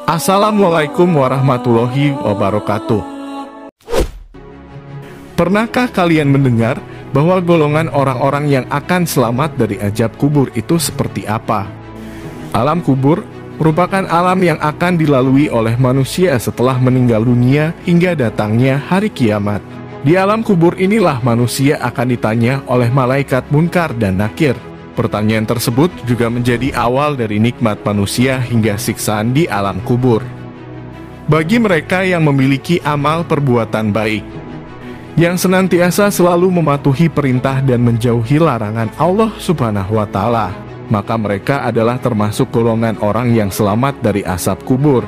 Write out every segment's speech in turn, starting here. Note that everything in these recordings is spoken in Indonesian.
Assalamualaikum warahmatullahi wabarakatuh. Pernahkah kalian mendengar bahwa golongan orang-orang yang akan selamat dari azab kubur itu seperti apa? Alam kubur merupakan alam yang akan dilalui oleh manusia setelah meninggal dunia hingga datangnya hari kiamat. Di alam kubur inilah manusia akan ditanya oleh malaikat Munkar dan Nakir. Pertanyaan tersebut juga menjadi awal dari nikmat manusia hingga siksaan di alam kubur. Bagi mereka yang memiliki amal perbuatan baik, yang senantiasa selalu mematuhi perintah dan menjauhi larangan Allah Subhanahu wa Ta'ala, maka mereka adalah termasuk golongan orang yang selamat dari azab kubur.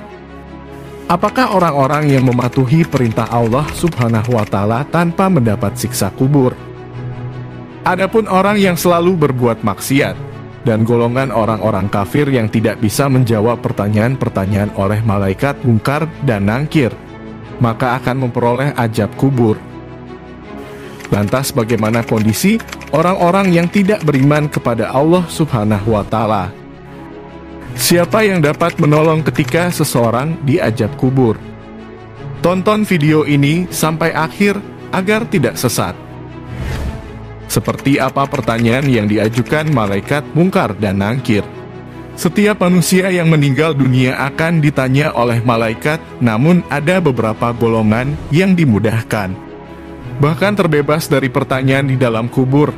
Apakah orang-orang yang mematuhi perintah Allah Subhanahu wa Ta'ala tanpa mendapat siksa kubur? Adapun orang yang selalu berbuat maksiat dan golongan orang-orang kafir yang tidak bisa menjawab pertanyaan-pertanyaan oleh malaikat Munkar dan Nakir, maka akan memperoleh azab kubur. Lantas bagaimana kondisi orang-orang yang tidak beriman kepada Allah Subhanahu wa Ta'ala? Siapa yang dapat menolong ketika seseorang diazab kubur? Tonton video ini sampai akhir agar tidak sesat. Seperti apa pertanyaan yang diajukan malaikat Munkar dan Nakir? Setiap manusia yang meninggal dunia akan ditanya oleh malaikat, namun ada beberapa golongan yang dimudahkan, bahkan terbebas dari pertanyaan di dalam kubur.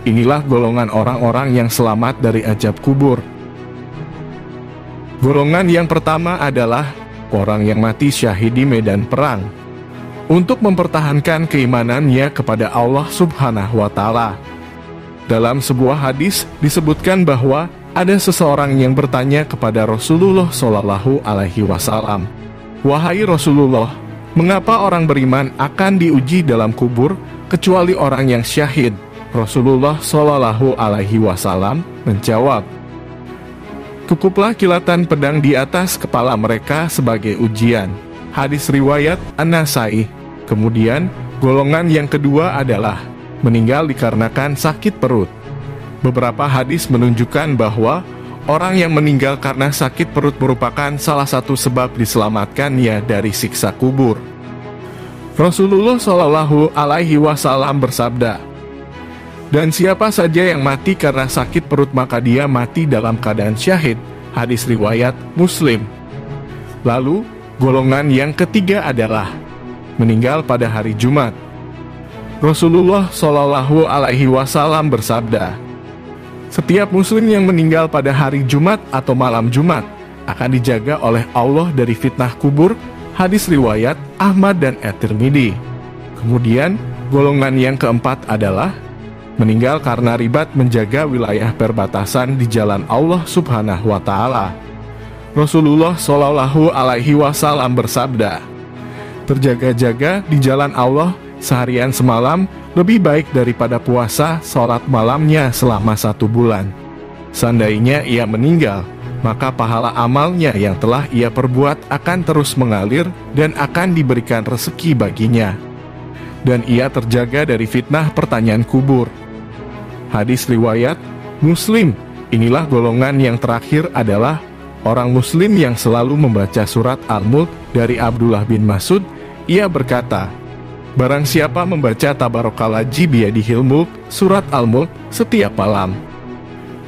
Inilah golongan orang-orang yang selamat dari azab kubur. Golongan yang pertama adalah orang yang mati syahid di medan perang untuk mempertahankan keimanannya kepada Allah Subhanahu wa Ta'ala. Dalam sebuah hadis disebutkan bahwa ada seseorang yang bertanya kepada Rasulullah Shallallahu Alaihi Wasallam, "Wahai Rasulullah, mengapa orang beriman akan diuji dalam kubur kecuali orang yang syahid?" Rasulullah Shallallahu Alaihi Wasallam menjawab, "Cukuplah kilatan pedang di atas kepala mereka sebagai ujian." Hadis riwayat An-Nasai. Kemudian, golongan yang kedua adalah meninggal dikarenakan sakit perut. Beberapa hadis menunjukkan bahwa orang yang meninggal karena sakit perut merupakan salah satu sebab diselamatkannya dari siksa kubur. Rasulullah Shallallahu Alaihi Wasallam bersabda, "Dan siapa saja yang mati karena sakit perut maka dia mati dalam keadaan syahid." Hadis riwayat Muslim. Lalu, golongan yang ketiga adalah meninggal pada hari Jumat. Rasulullah Shallallahu Alaihi Wasallam bersabda, "Setiap muslim yang meninggal pada hari Jumat atau malam Jumat akan dijaga oleh Allah dari fitnah kubur." Hadis riwayat Ahmad dan At-Tirmidzi. Kemudian, golongan yang keempat adalah meninggal karena ribat menjaga wilayah perbatasan di jalan Allah Subhanahu wa Ta'ala. Rasulullah Shallallahu Alaihi Wasallam bersabda, "Terjaga-jaga di jalan Allah seharian semalam lebih baik daripada puasa sholat malamnya selama 1 bulan. Seandainya ia meninggal, maka pahala amalnya yang telah ia perbuat akan terus mengalir dan akan diberikan rezeki baginya. Dan ia terjaga dari fitnah pertanyaan kubur." Hadis riwayat Muslim. Inilah golongan yang terakhir adalah orang muslim yang selalu membaca surat Al-Mulk. Dari Abdullah bin Mas'ud, ia berkata, "Barang siapa membaca Tabarakalladzi biyadihil mulk, surat Al-Mulk setiap malam,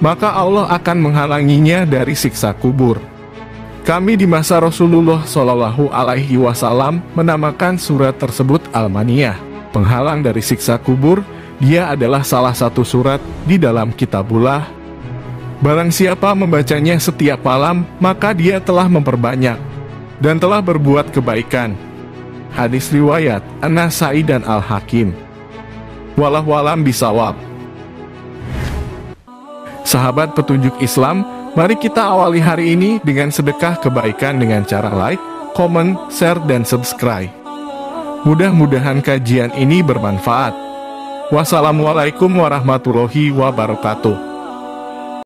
maka Allah akan menghalanginya dari siksa kubur." Kami di masa Rasulullah Shallallahu Alaihi Wasallam menamakan surat tersebut Al-Maniyah, penghalang dari siksa kubur. Dia adalah salah satu surat di dalam Kitabullah. Barang siapa membacanya setiap malam, maka dia telah memperbanyak dan telah berbuat kebaikan. Hadis riwayat An-Nasai dan Al-Hakim. Wallahu a'lam bishawab. Sahabat petunjuk Islam, mari kita awali hari ini dengan sedekah kebaikan dengan cara like, comment, share, dan subscribe. Mudah-mudahan kajian ini bermanfaat. Wassalamualaikum warahmatullahi wabarakatuh.